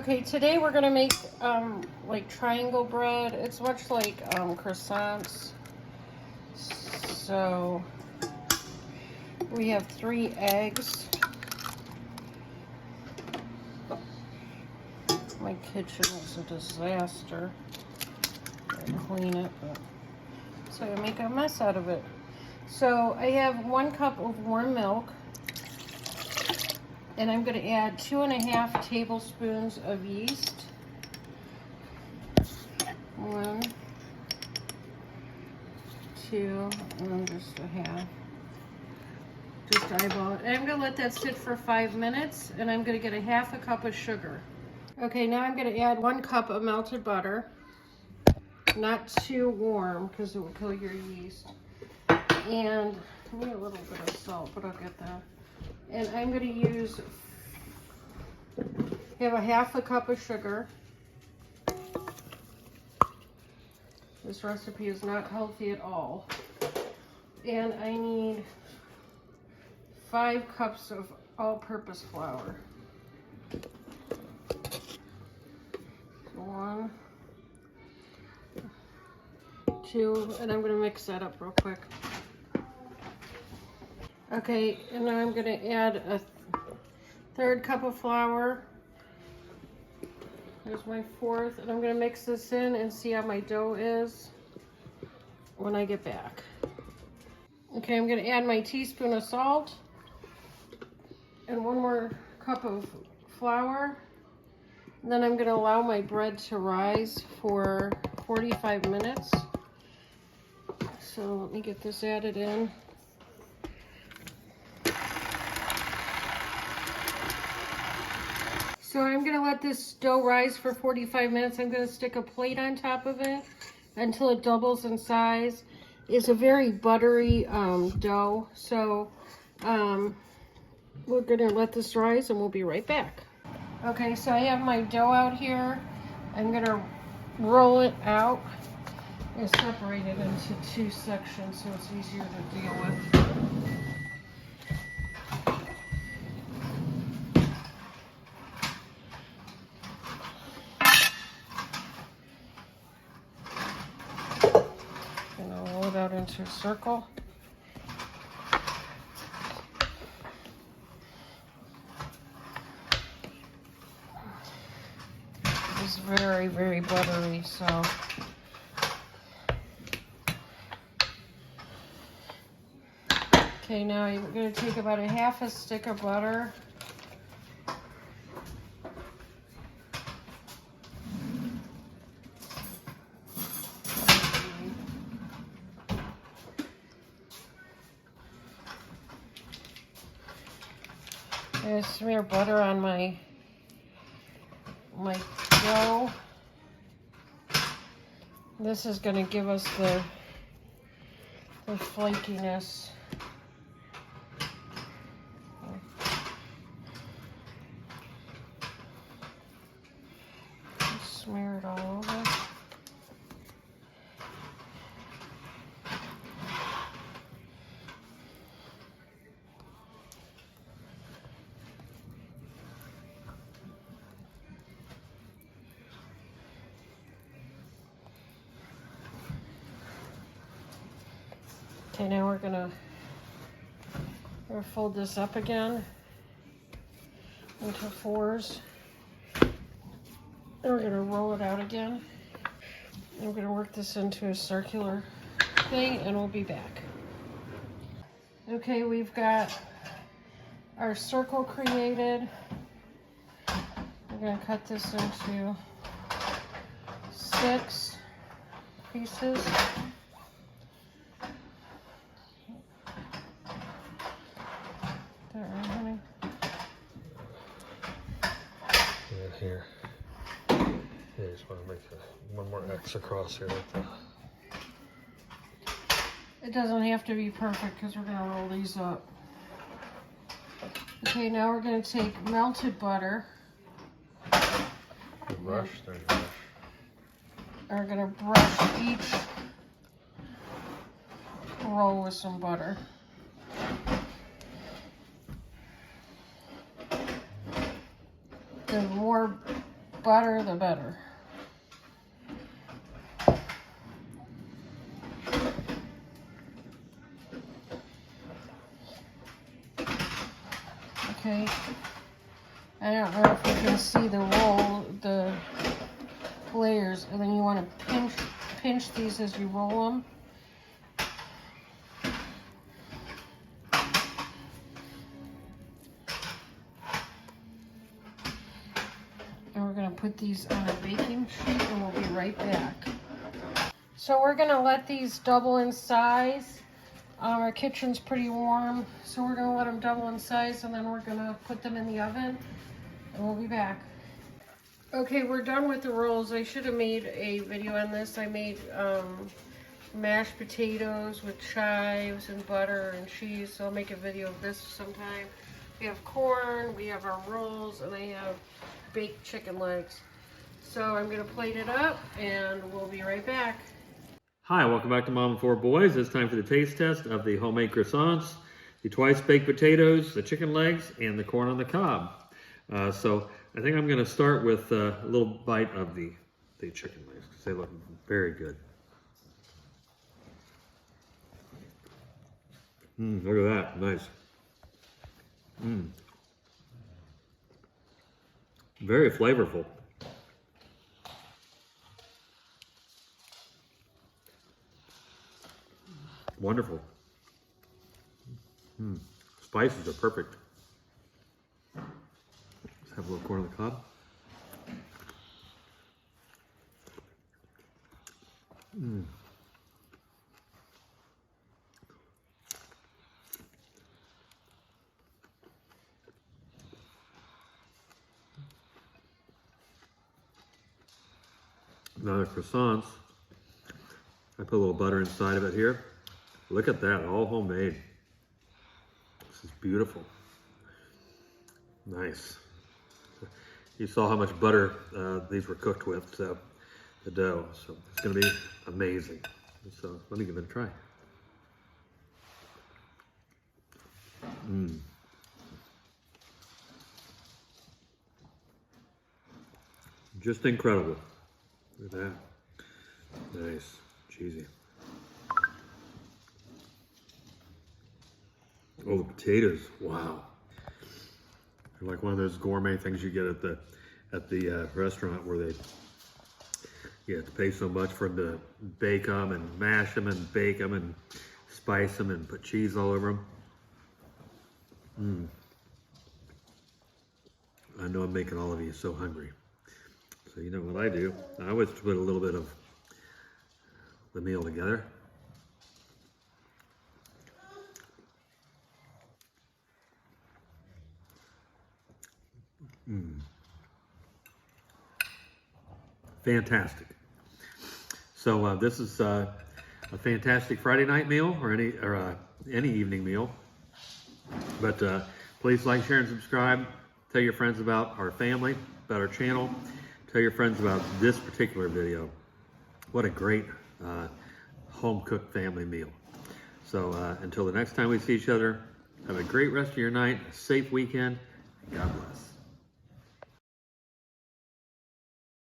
Okay, today we're gonna make like triangle bread. It's much like croissants. So we have 3 eggs. My kitchen is a disaster. I clean it, but so I make a mess out of it. So I have 1 cup of warm milk, and I'm going to add 2½ tablespoons of yeast. 1, 2, and then just a half. Just eyeball it. And I'm going to let that sit for 5 minutes, and I'm going to get 1/2 cup of sugar. Okay, now I'm going to add 1 cup of melted butter. Not too warm because it will kill your yeast. And maybe a little bit of salt, but I'll get that. And I'm going to have 1/2 cup of sugar. This recipe is not healthy at all. And I need 5 cups of all-purpose flour. 1, 2, and I'm going to mix that up real quick. Okay, and now I'm going to add a 1/3 cup of flour. There's my 1/4, and I'm going to mix this in and see how my dough is when I get back. Okay, I'm going to add my teaspoon of salt and 1 more cup of flour. And then I'm going to allow my bread to rise for 45 minutes. So let me get this added in. So I'm going to let this dough rise for 45 minutes. I'm going to stick a plate on top of it until it doubles in size. It's a very buttery dough. So we're going to let this rise and we'll be right back. Okay, so I have my dough out here. I'm going to roll it out and separate it into 2 sections so it's easier to deal with. And I'll roll it out into a circle. It's very, very buttery, so okay, now you're going to take about 1/2 stick of butter. I'm going to smear butter on my dough. This is going to give us the flakiness. Smear it all over. Okay, now we're gonna fold this up again into 4s. And we're gonna roll it out again. And we're gonna work this into a circular thing and we'll be back. Okay, we've got our circle created. We're gonna cut this into 6 pieces. There, honey. And here. Yeah, just want to make 1 more X across here. It doesn't have to be perfect because we're going to roll these up. Okay, now we're going to take melted butter. Brush, there's a brush. And we're going to brush each roll with some butter. The more butter, the better. Okay. I don't know if you can see the roll, the layers, and then you want to pinch these as you roll them. And we're going to put these on a baking sheet and we'll be right back. So we're going to let these double in size. Our kitchen's pretty warm, so we're going to let them double in size and then we're going to put them in the oven and we'll be back. Okay, we're done with the rolls. I should have made a video on this. I made mashed potatoes with chives and butter and cheese, so I'll make a video of this sometime. We have corn, we have our rolls, and I have baked chicken legs. So I'm going to plate it up and we'll be right back. Hi, welcome back to Mom and Four Boys. It's time for the taste test of the homemade croissants, the twice baked potatoes, the chicken legs, and the corn on the cob. So I think I'm going to start with a little bite of the chicken legs because they look very good. Look at that, nice. Very flavorful. Wonderful. Spices are perfect. Let's have a little corn on the cob. Now the croissants, I put a little butter inside of it here. Look at that, all homemade. This is beautiful. Nice. You saw how much butter these were cooked with, so the dough. So it's gonna be amazing. So let me give it a try. Just incredible. Look at that. Nice, cheesy. Oh, the potatoes! Wow, they're like one of those gourmet things you get at the restaurant where you have to pay so much for them to bake them and mash them and bake them and spice them and put cheese all over them. I know I'm making all of you so hungry. So you know what I do? I always put a little bit of the meal together. Fantastic. So this is a fantastic Friday night meal or any evening meal. But please like, share, and subscribe. Tell your friends about our family, about our channel. Tell your friends about this particular video. What a great home-cooked family meal. So until the next time we see each other, have a great rest of your night, a safe weekend, and God bless.